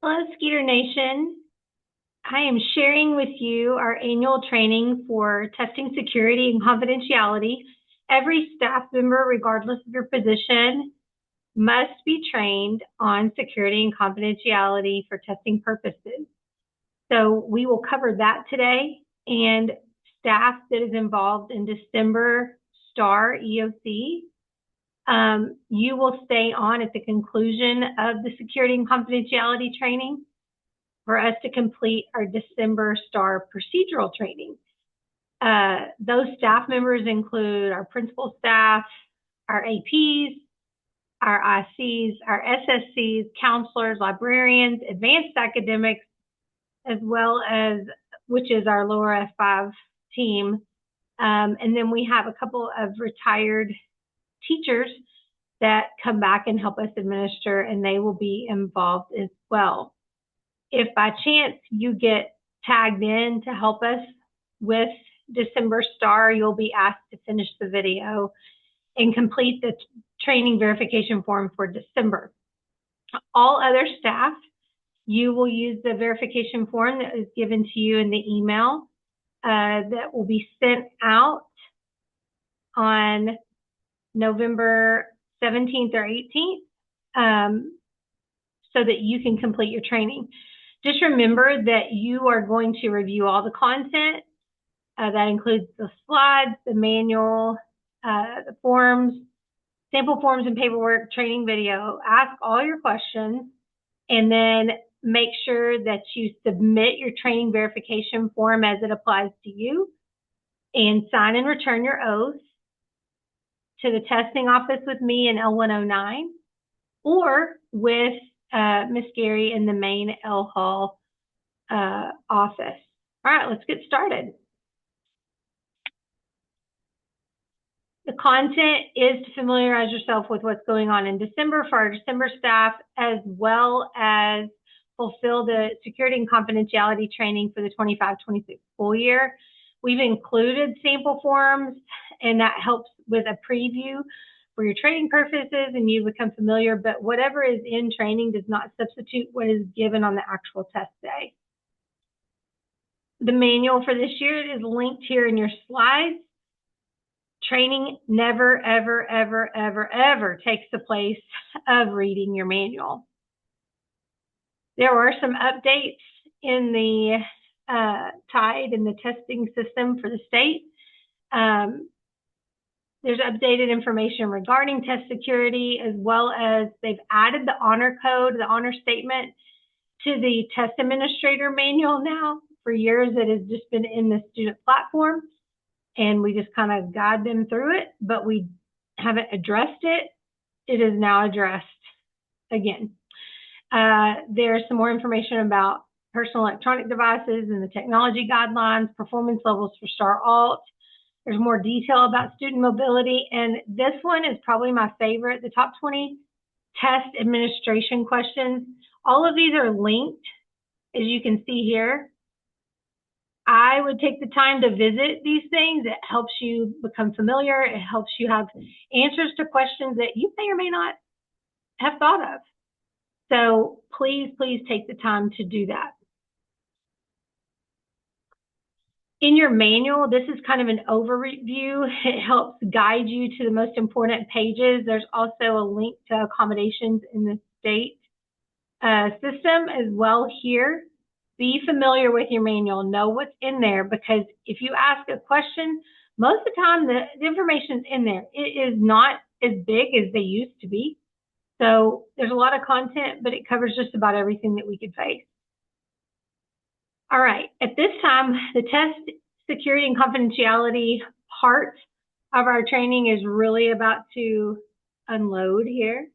Hello, Skeeter Nation. I am sharing with you our annual training for testing security and confidentiality. Every staff member, regardless of your position, must be trained on security and confidentiality for testing purposes. So we will cover that today, and staff that is involved in December STAAR EOC. You will stay on at the conclusion of the security and confidentiality training for us to complete our December STAAR procedural training. Those staff members include our principal staff, our APs, our ICs, our SSCs, counselors, librarians, advanced academics, as well as, which is our lower F5 team. And then we have a couple of retired teachers that come back and help us administer, and they will be involved as well. If by chance you get tagged in to help us with December STAAR, you'll be asked to finish the video and complete the training verification form for December. All other staff, you will use the verification form that is given to you in the email that will be sent out on November 17th or 18th so that you can complete your training. Just remember that you are going to review all the content. That includes the slides, the manual, the forms, sample forms and paperwork, training video. Ask all your questions and then make sure that you submit your training verification form as it applies to you and sign and return your oath to the testing office with me in L109 or with Miss Gary in the main L Hall office. All right, let's get started. The content is to familiarize yourself with what's going on in December for our December staff, as well as fulfill the security and confidentiality training for the 25-26 school year. We've included sample forms, and that helps with a preview for your training purposes and you become familiar, but whatever is in training does not substitute what is given on the actual test day. The manual for this year is linked here in your slides. Training never, ever, ever, ever, ever takes the place of reading your manual. There are some updates in the TIDE and the testing system for the state. There's updated information regarding test security, as well as they've added the honor code, the honor statement to the test administrator manual now. For years, it has just been in the student platform, and we just kind of guide them through it, but we haven't addressed it. It is now addressed again. There's some more information about personal electronic devices and the technology guidelines, performance levels for STAAR Alt. There's more detail about student mobility, and this one is probably my favorite, the top 20 test administration questions. All of these are linked, as you can see here. I would take the time to visit these things. It helps you become familiar. It helps you have answers to questions that you may or may not have thought of. So please, please take the time to do that. In your manual, this is kind of an overview. It helps guide you to the most important pages. There's also a link to accommodations in the state system as well here. Be familiar with your manual. Know what's in there, because if you ask a question, most of the time the information's in there. It is not as big as they used to be. So there's a lot of content, but it covers just about everything that we could face. All right, at this time, the test security and confidentiality part of our training is really about to unload here.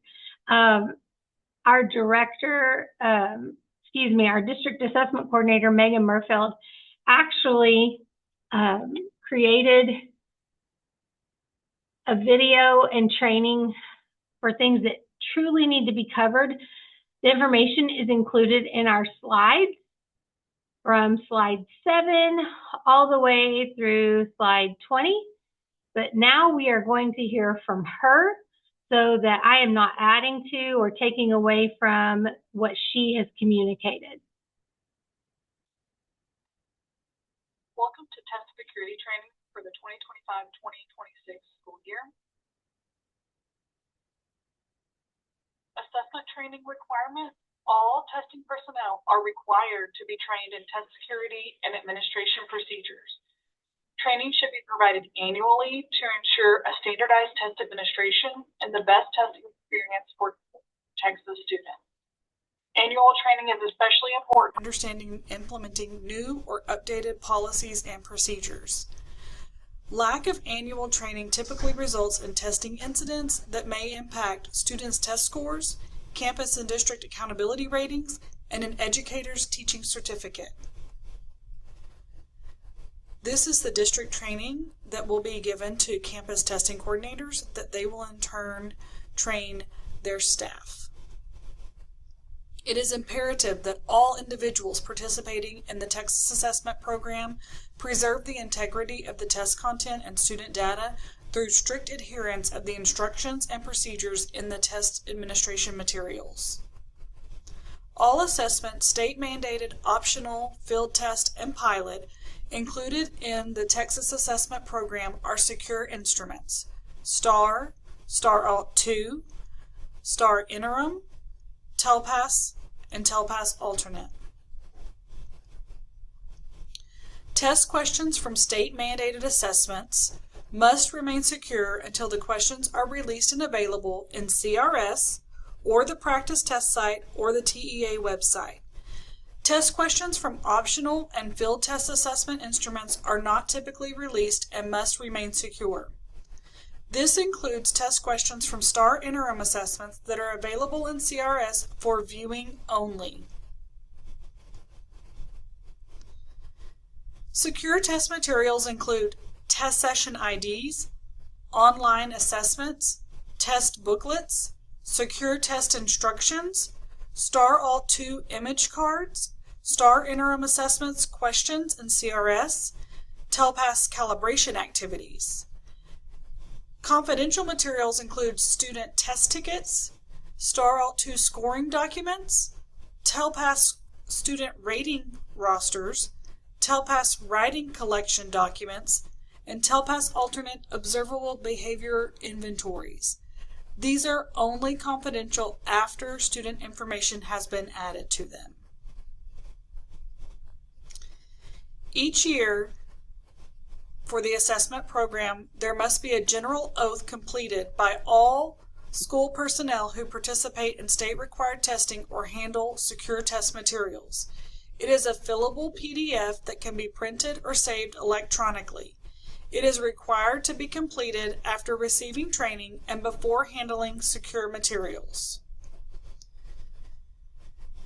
Our director, our district assessment coordinator, Megan Murfeld, actually created a video and training for things that truly need to be covered. The information is included in our slides from slide 7 all the way through slide 20. But now we are going to hear from her so that I am not adding to or taking away from what she has communicated. Welcome to Test Security Training for the 2025-2026 school year. Assessment training requirements. All testing personnel are required to be trained in test security and administration procedures. Training should be provided annually to ensure a standardized test administration and the best testing experience for Texas students. Annual training is especially important. Understanding and implementing new or updated policies and procedures. Lack of annual training typically results in testing incidents that may impact students' test scores, campus and district accountability ratings, and an educator's teaching certificate. This is the district training that will be given to campus testing coordinators that they will in turn train their staff. It is imperative that all individuals participating in the Texas Assessment Program preserve the integrity of the test content and student data through strict adherence of the instructions and procedures in the test administration materials. All assessment, state-mandated, optional, field test, and pilot included in the Texas Assessment Program are secure instruments: STAAR, STAAR Alt 2, STAAR Interim, TELPAS, and TELPAS Alternate. Test questions from state-mandated assessments must remain secure until the questions are released and available in CRS or the practice test site or the TEA website. Test questions from optional and field test assessment instruments are not typically released and must remain secure. This includes test questions from STAAR interim assessments that are available in CRS for viewing only. Secure test materials include test session IDs, online assessments, test booklets, secure test instructions, STAAR Alt 2 image cards, STAAR interim assessments questions in CRS, TELPAS calibration activities. Confidential materials include student test tickets, STAAR Alt 2 scoring documents, TELPAS student rating rosters, TELPAS writing collection documents, and TELPAS alternate observable behavior inventories. These are only confidential after student information has been added to them. Each year, for the assessment program, there must be a general oath completed by all school personnel who participate in state-required testing or handle secure test materials. It is a fillable PDF that can be printed or saved electronically. It is required to be completed after receiving training and before handling secure materials.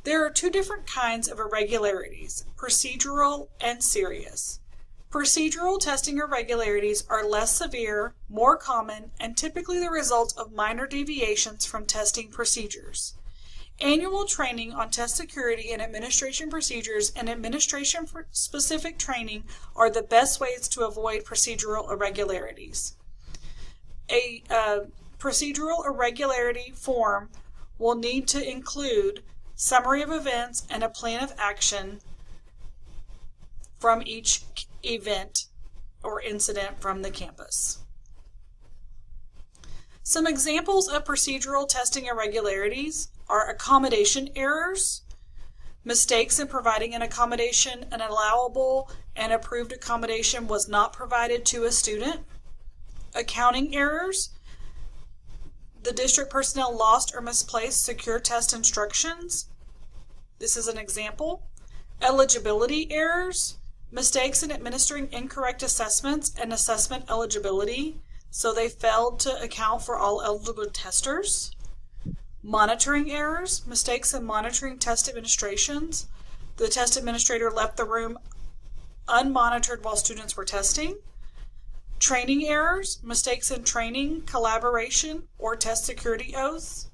There are two different kinds of irregularities, procedural and serious. Procedural testing irregularities are less severe, more common, and typically the result of minor deviations from testing procedures. Annual training on test security and administration procedures and administration-specific training are the best ways to avoid procedural irregularities. A procedural irregularity form will need to include summary of events and a plan of action from each event or incident from the campus. Some examples of procedural testing irregularities are accommodation errors, mistakes in providing an accommodation, an allowable and approved accommodation was not provided to a student, accounting errors, the district personnel lost or misplaced secure test instructions. This is an example. Eligibility errors, mistakes in administering incorrect assessments and assessment eligibility, so they failed to account for all eligible testers. Monitoring errors, mistakes in monitoring test administrations. The test administrator left the room unmonitored while students were testing. Training errors, mistakes in training, collaboration, or test security oaths.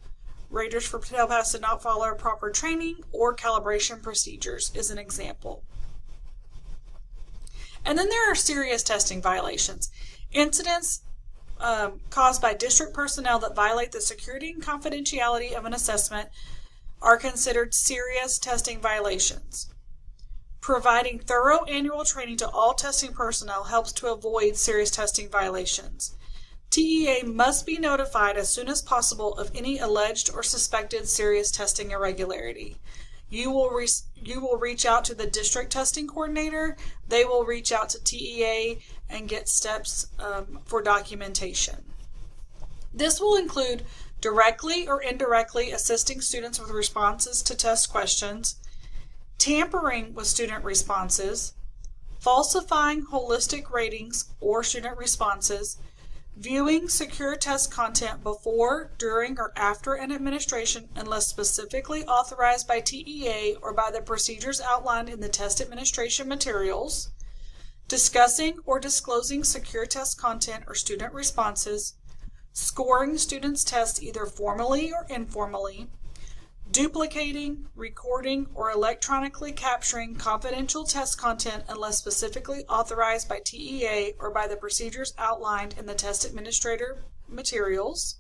Raters for TELPAS did not follow proper training or calibration procedures is an example. And then there are serious testing violations. Incidents caused by district personnel that violate the security and confidentiality of an assessment are considered serious testing violations. Providing thorough annual training to all testing personnel helps to avoid serious testing violations. TEA must be notified as soon as possible of any alleged or suspected serious testing irregularity. You will reach out to the district testing coordinator. They will reach out to TEA and get steps for documentation. This will include directly or indirectly assisting students with responses to test questions, tampering with student responses, falsifying holistic ratings or student responses, viewing secure test content before, during, or after an administration unless specifically authorized by TEA or by the procedures outlined in the test administration materials, discussing or disclosing secure test content or student responses, scoring students' tests either formally or informally, duplicating, recording, or electronically capturing confidential test content unless specifically authorized by TEA or by the procedures outlined in the test administrator materials,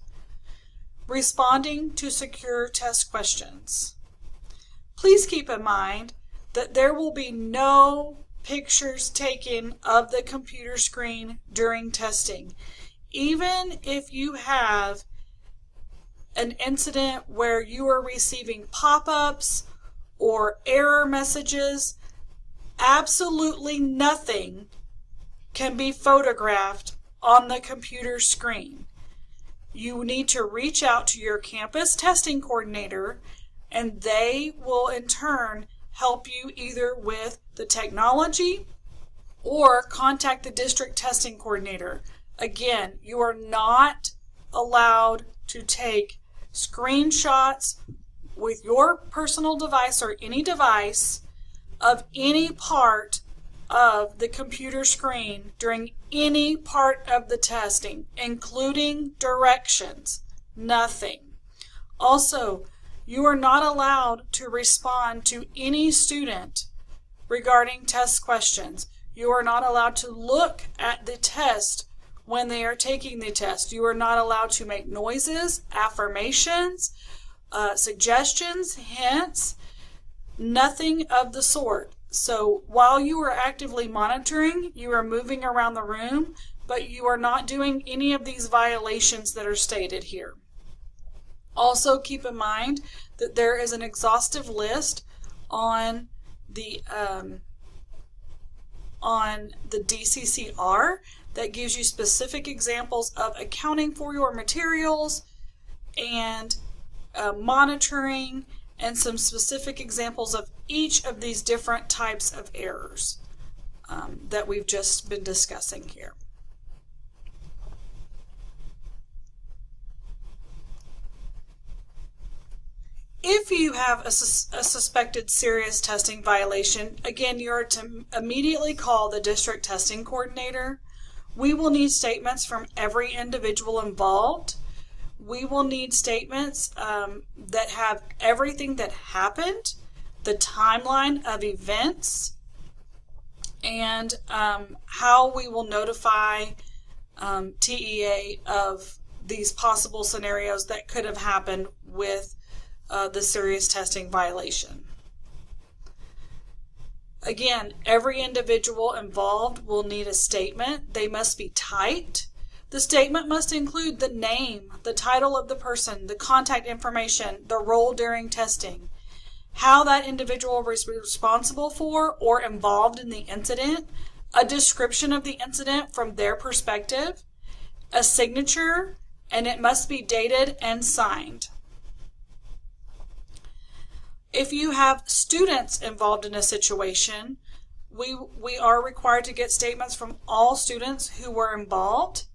responding to secure test questions. Please keep in mind that there will be no pictures taken of the computer screen during testing. Even if you have an incident where you are receiving pop-ups or error messages, absolutely nothing can be photographed on the computer screen. You need to reach out to your campus testing coordinator, and they will in turn help you either with the technology or contact the district testing coordinator. Again, you are not allowed to take screenshots with your personal device or any device of any part of the computer screen during any part of the testing, including directions. Nothing. Also, you are not allowed to respond to any student regarding test questions. You are not allowed to look at the test when they are taking the test. You are not allowed to make noises, affirmations, suggestions, hints, nothing of the sort. So while you are actively monitoring, you are moving around the room, but you are not doing any of these violations that are stated here. Also keep in mind that there is an exhaustive list on the DCCR that gives you specific examples of accounting for your materials and monitoring, and some specific examples of each of these different types of errors that we've just been discussing here. If you have a suspected serious testing violation, again, you are to immediately call the district testing coordinator. We will need statements from every individual involved. We will need statements that have everything that happened, the timeline of events, and how we will notify TEA of these possible scenarios that could have happened with the serious testing violation. Again, every individual involved will need a statement. They must be typed. The statement must include the name, the title of the person, the contact information, the role during testing, how that individual was responsible for or involved in the incident, a description of the incident from their perspective, a signature, and it must be dated and signed. If you have students involved in a situation, we are required to get statements from all students who were involved.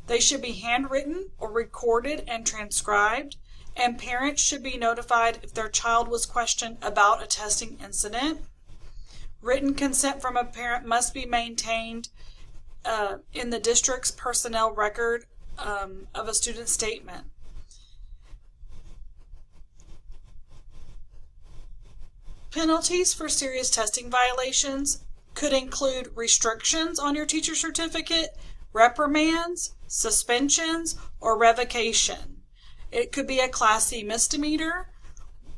They should be handwritten or recorded and transcribed, and parents should be notified if their child was questioned about a testing incident. Written consent from a parent must be maintained in the district's personnel record of a student statement. Penalties for serious testing violations could include restrictions on your teacher certificate, reprimands, suspensions, or revocation. It could be a Class C misdemeanor.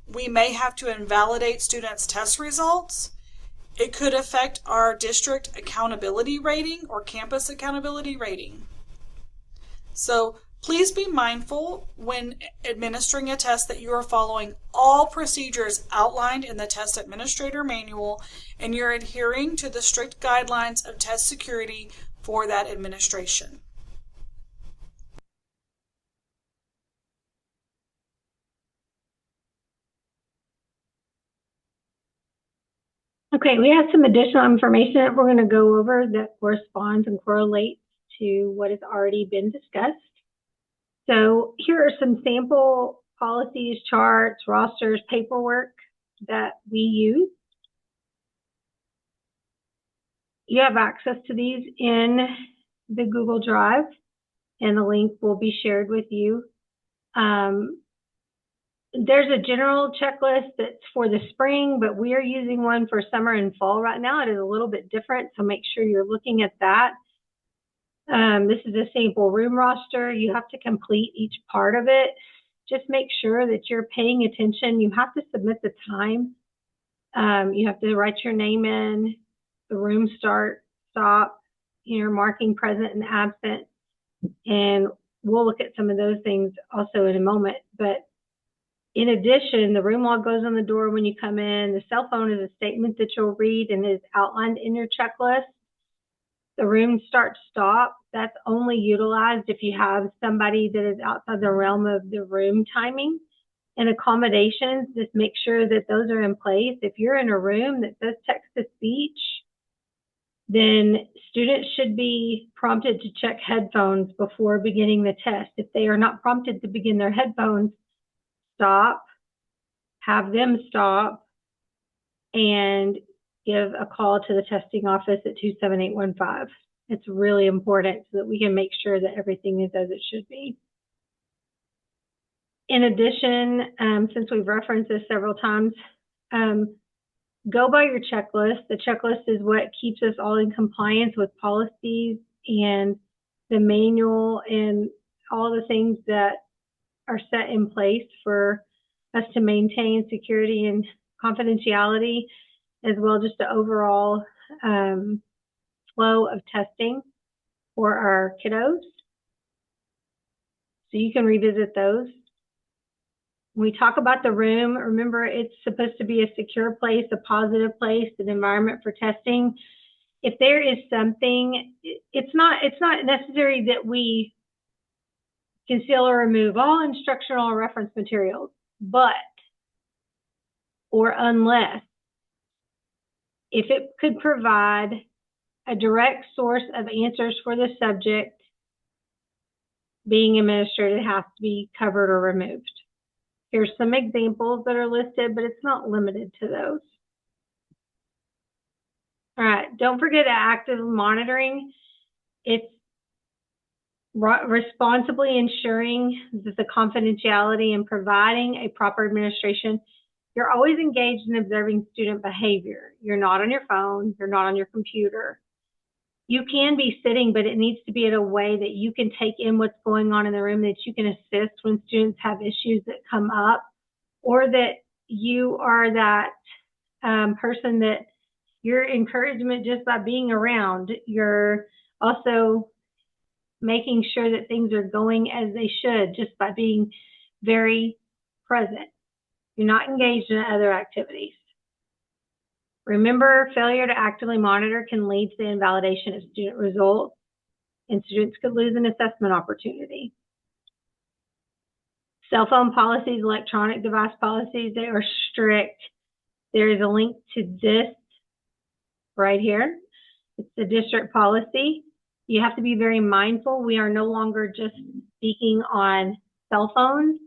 We may have to invalidate students' test results. It could affect our district accountability rating or campus accountability rating. So please be mindful when administering a test that you are following all procedures outlined in the Test Administrator Manual and you're adhering to the strict guidelines of test security for that administration. Okay, we have some additional information that we're going to go over that corresponds and correlates to what has already been discussed. So here are some sample policies, charts, rosters, paperwork that we use. You have access to these in the Google Drive, and the link will be shared with you. There's a general checklist that's for the spring, but we are using one for summer and fall right now. It is a little bit different, so make sure you're looking at that. This is a sample room roster. You have to complete each part of it. Just make sure that you're paying attention. You have to submit the time. You have to write your name in, the room start, stop, you're marking present and absent. And we'll look at some of those things also in a moment. But in addition, the room log goes on the door when you come in. The cell phone is a statement that you'll read and is outlined in your checklist. The room start stop, that's only utilized if you have somebody that is outside the realm of the room timing. And accommodations, just make sure that those are in place. If you're in a room that says text-to-speech, then students should be prompted to check headphones before beginning the test. If they are not prompted to begin their headphones, stop, have them stop, and give a call to the testing office at 27815. It's really important so that we can make sure that everything is as it should be. In addition, since we've referenced this several times, go by your checklist. The checklist is what keeps us all in compliance with policies and the manual and all the things that are set in place for us to maintain security and confidentiality, as well just the overall flow of testing for our kiddos. So you can revisit those. When we talk about the room, remember it's supposed to be a secure place, a positive place, an environment for testing. If there is something, it's not necessary that we conceal or remove all instructional or reference materials, but, or unless, if it could provide a direct source of answers for the subject being administered, it has to be covered or removed. Here's some examples that are listed, but it's not limited to those. All right, don't forget active monitoring. It's responsibly ensuring that the confidentiality and providing a proper administration. You're always engaged in observing student behavior. You're not on your phone, you're not on your computer. You can be sitting, but it needs to be in a way that you can take in what's going on in the room, that you can assist when students have issues that come up, or that you are that person that your encouragement just by being around. You're also making sure that things are going as they should just by being very present. You're not engaged in other activities. Remember, failure to actively monitor can lead to the invalidation of student results, and students could lose an assessment opportunity. Cell phone policies, electronic device policies, they are strict. There is a link to this right here. It's the district policy. You have to be very mindful. We are no longer just speaking on cell phones.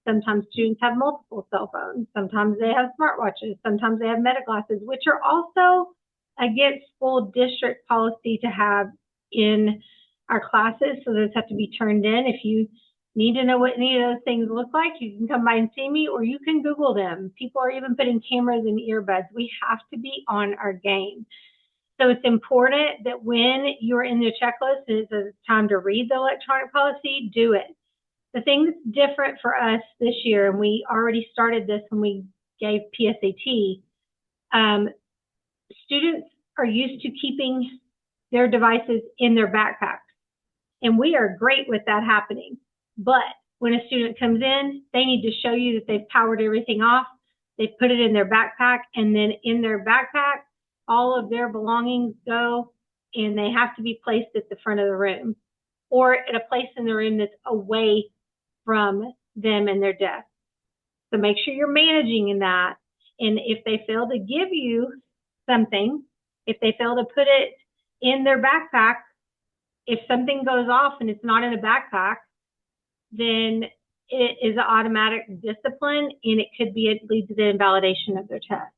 Sometimes students have multiple cell phones. Sometimes they have smartwatches. Sometimes they have meta glasses, which are also against full district policy to have in our classes. So those have to be turned in. If you need to know what any of those things look like, you can come by and see me, or you can Google them. People are even putting cameras in earbuds. We have to be on our game. So it's important that when you're in the checklist and it's time to read the electronic policy, do it. The thing that's different for us this year, and we already started this when we gave PSAT, students are used to keeping their devices in their backpacks. And we are great with that happening. But when a student comes in, they need to show you that they've powered everything off. They've put it in their backpack, and then in their backpack, all of their belongings go, and they have to be placed at the front of the room or at a place in the room that's away from them and their desk. So make sure you're managing in that. And if they fail to give you something, if they fail to put it in their backpack, if something goes off and it's not in a backpack, then it is an automatic discipline, and it could lead to the invalidation of their test.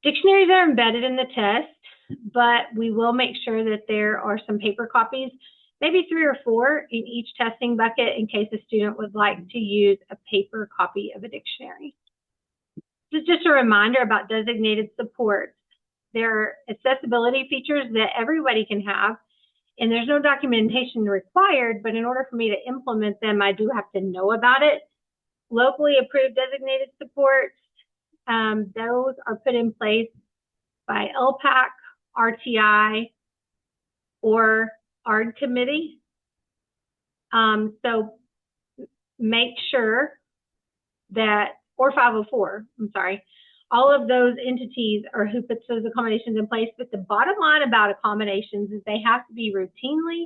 Dictionaries are embedded in the test, but we will make sure that there are some paper copies, maybe 3 or 4 in each testing bucket in case a student would like to use a paper copy of a dictionary. This is just a reminder about designated supports. There are accessibility features that everybody can have, and there's no documentation required, but in order for me to implement them, I do have to know about it. Locally approved designated supports, those are put in place by LPAC, RTI, or ARD committee. So make sure that, or 504, I'm sorry, all of those entities are who puts those accommodations in place. But the bottom line about accommodations is they have to be routinely,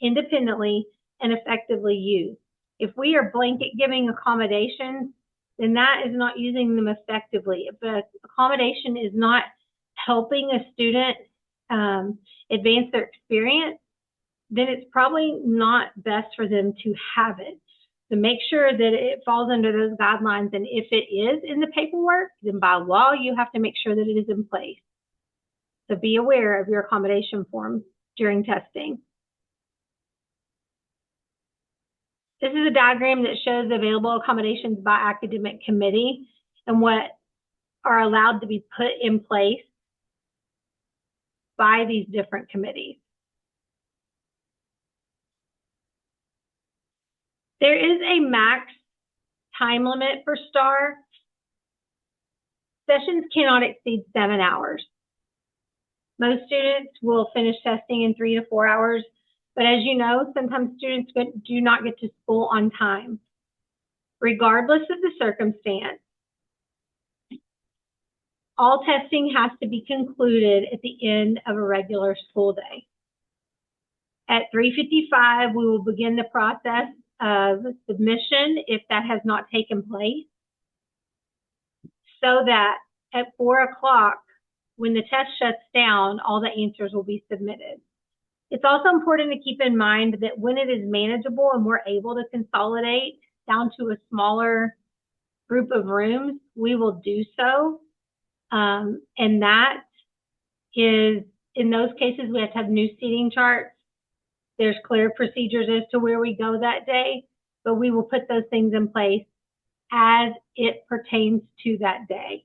independently, and effectively used. If we are blanket giving accommodations, then that is not using them effectively. If the accommodation is not helping a student advance their experience, then it's probably not best for them to have it. So make sure that it falls under those guidelines, and if it is in the paperwork, then by law you have to make sure that it is in place. So be aware of your accommodation forms during testing. This is a diagram that shows available accommodations by academic committee and what are allowed to be put in place by these different committees. There is a max time limit for STAAR. Sessions cannot exceed 7 hours. Most students will finish testing in 3 to 4 hours, but as you know, sometimes students do not get to school on time. Regardless of the circumstance, all testing has to be concluded at the end of a regular school day. At 3:55, we will begin the process of submission if that has not taken place, so that at 4 o'clock, when the test shuts down, all the answers will be submitted. It's also important to keep in mind that when it is manageable and we're able to consolidate down to a smaller group of rooms, we will do so. And that is, in those cases, we have to have new seating charts. There's clear procedures as to where we go that day, but we will put those things in place as it pertains to that day.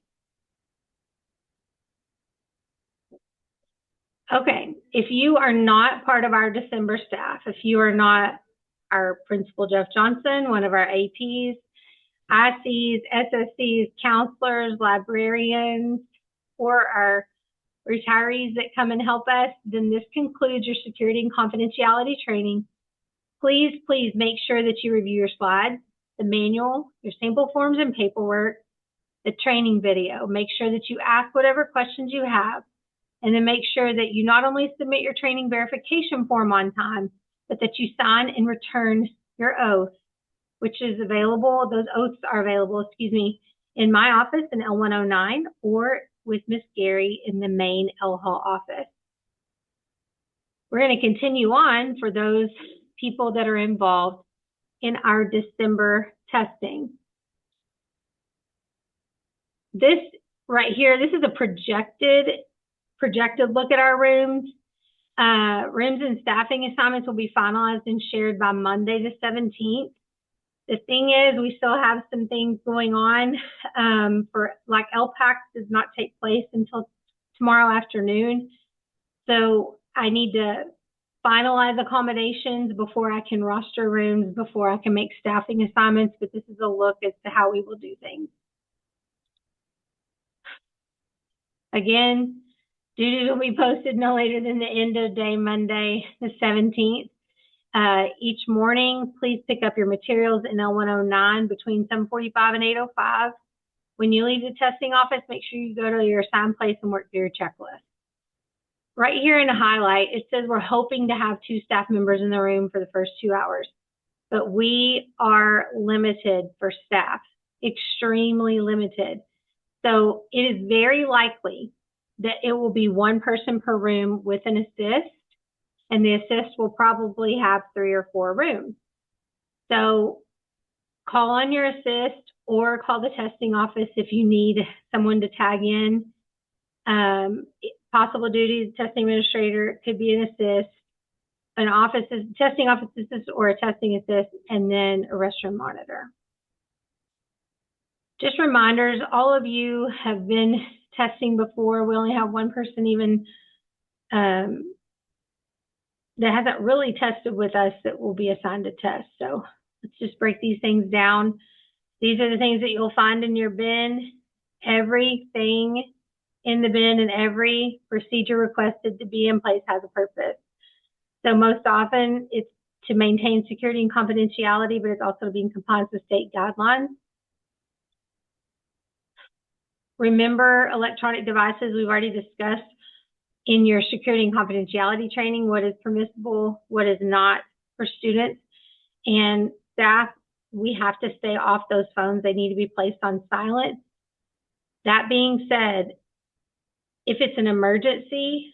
Okay, if you are not part of our December staff, if you are not our Principal Jeff Johnson, one of our APs, ICs, SSCs, counselors, librarians, or our retirees that come and help us, then this concludes your security and confidentiality training. Please, please make sure that you review your slides, the manual, your sample forms and paperwork, the training video. Make sure that you ask whatever questions you have, and then make sure that you not only submit your training verification form on time, but that you sign and return your oath, which is available. Those oaths are available, in my office in L109 or with Miss Gary in the main L Hall office. We're going to continue on for those people that are involved in our December testing. This right here, this is a projected look at our rooms. Rooms and staffing assignments will be finalized and shared by Monday the 17th. The thing is, we still have some things going on for like LPAC does not take place until tomorrow afternoon. So I need to finalize accommodations before I can roster rooms, before I can make staffing assignments, but this is a look as to how we will do things. Again, duties will be posted no later than the end of day Monday, the 17th. Each morning, please pick up your materials in L109 between 7:45 and 8:05. When you leave the testing office, make sure you go to your assigned place and work through your checklist. Right here in a highlight, it says we're hoping to have 2 staff members in the room for the first 2 hours, but we are limited for staff, extremely limited. So it is very likely that it will be 1 person per room with an assist, and the assist will probably have 3 or 4 rooms. So call on your assist or call the testing office if you need someone to tag in. Possible duties, testing administrator, could be an assist, an office, testing office assist or a testing assist, and then a restroom monitor. Just reminders, all of you have been testing before. We only have 1 person even that hasn't really tested with us that will be assigned to test. So let's just break these things down. These are the things that you'll find in your bin. Everything in the bin and every procedure requested to be in place has a purpose. So most often it's to maintain security and confidentiality, but it's also to be in compliance with state guidelines. Remember electronic devices, we've already discussed in your security and confidentiality training, what is permissible, what is not for students and staff. We have to stay off those phones. They need to be placed on silent. That being said, if it's an emergency,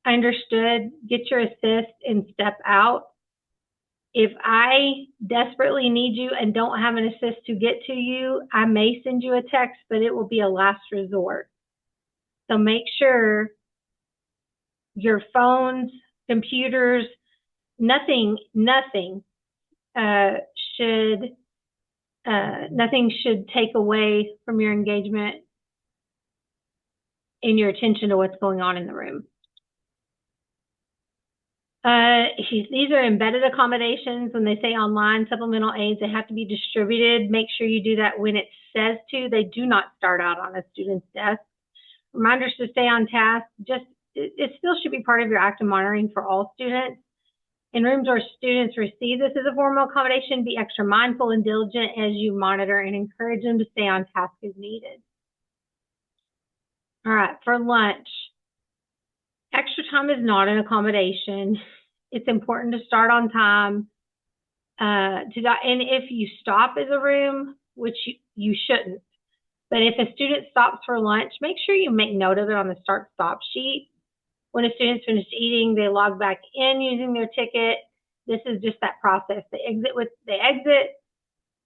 understood, get your assist and step out. If I desperately need you and don't have an assist to get to you, I may send you a text, but it will be a last resort. So make sure your phones, computers, nothing should take away from your engagement and your attention to what's going on in the room. These are embedded accommodations. When they say online supplemental aids, they have to be distributed. Make sure you do that when it says to. They do not start out on a student's desk. Reminders to stay on task. It still should be part of your active monitoring for all students. In rooms where students receive this as a formal accommodation, be extra mindful and diligent as you monitor and encourage them to stay on task as needed. All right, for lunch. Extra time is not an accommodation. It's important to start on time. And if you stop as a room, which you shouldn't, but if a student stops for lunch, make sure you make note of it on the start-stop sheet. When a student's finished eating, they log back in using their ticket. This is just that process. They exit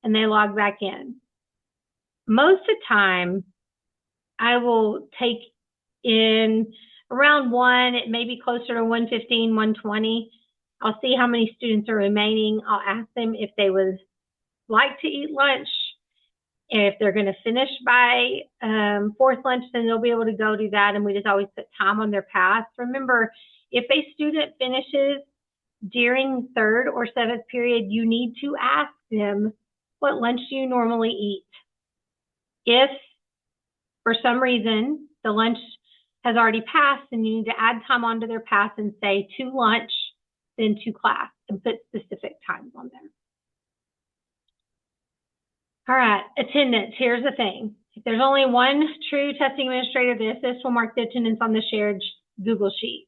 and they log back in. Most of the time, I will take in around 1, it may be closer to 1:15, 1:20. I'll see how many students are remaining. I'll ask them if they would like to eat lunch. If they're going to finish by 4th lunch, then they'll be able to go do that. And we just always put time on their pass. Remember, if a student finishes during 3rd or 7th period, you need to ask them, what lunch do you normally eat? If for some reason the lunch has already passed and you need to add time onto their pass and say to lunch, then to class, and put specific times on there. All right, attendance. Here's the thing. If there's only 1 true testing administrator, the assist will mark the attendance on the shared Google Sheet.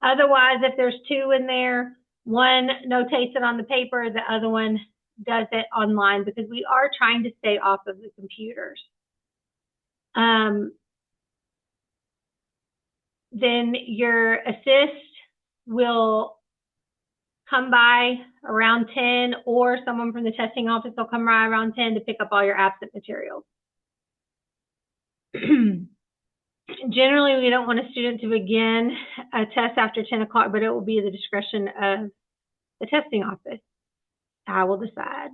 Otherwise, if there's 2 in there, 1 notates it on the paper, the other one does it online because we are trying to stay off of the computers. Then your assist will come by around 10, or someone from the testing office will come by around 10 to pick up all your absent materials. Generally, we don't want a student to begin a test after 10 o'clock, but it will be the discretion of the testing office. I will decide.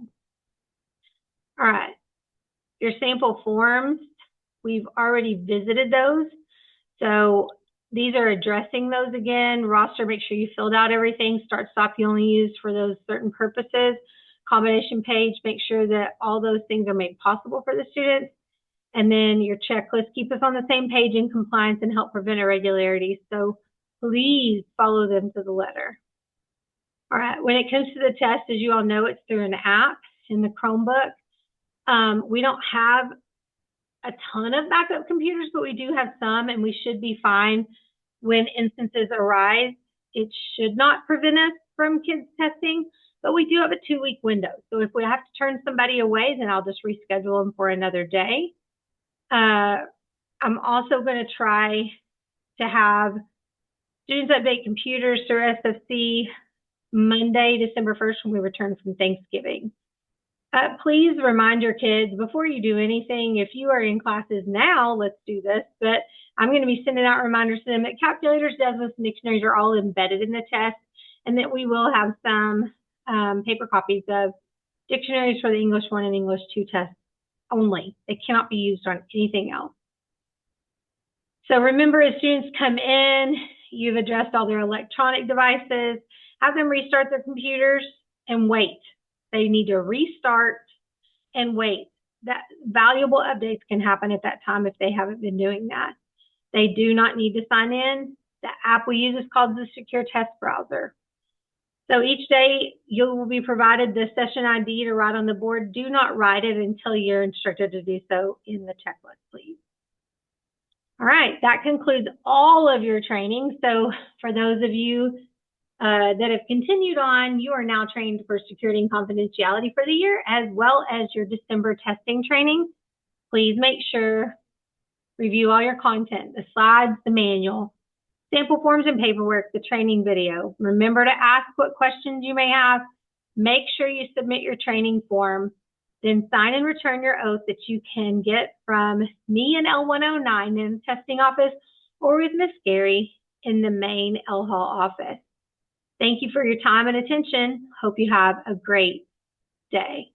All right, your sample forms, we've already visited those. So these are addressing those again. Roster, make sure you filled out everything. Start, stop, you only use for those certain purposes. Accommodation page, make sure that all those things are made possible for the students. And then your checklist, keep us on the same page in compliance and help prevent irregularities. So please follow them to the letter. All right, when it comes to the test, as you all know, it's through an app in the Chromebook. We don't have a ton of backup computers, but we do have some, and we should be fine when instances arise. It should not prevent us from kids testing, but we do have a 2-week window. So if we have to turn somebody away, then I'll just reschedule them for another day. I'm also going to try to have students update computers through SFC Monday, December 1st, when we return from Thanksgiving. Please remind your kids before you do anything, if you are in classes now, let's do this, but I'm going to be sending out reminders to them that calculators, decimals, and dictionaries are all embedded in the test, and that we will have some paper copies of dictionaries for the English 1 and English 2 tests only. They cannot be used on anything else. So remember, as students come in, you've addressed all their electronic devices, have them restart their computers and wait. They need to restart and wait. That valuable updates can happen at that time if they haven't been doing that. They do not need to sign in. The app we use is called the Secure Test Browser. So each day you will be provided the session ID to write on the board. Do not write it until you're instructed to do so in the checklist, please. All right, that concludes all of your training. So for those of you that have continued on, you are now trained for security and confidentiality for the year, as well as your December testing training. Please make sure, review all your content, the slides, the manual, sample forms and paperwork, the training video. Remember to ask what questions you may have. Make sure you submit your training form, then sign and return your oath that you can get from me in L109 in the testing office or with Miss Gary in the main L Hall office. Thank you for your time and attention. Hope you have a great day.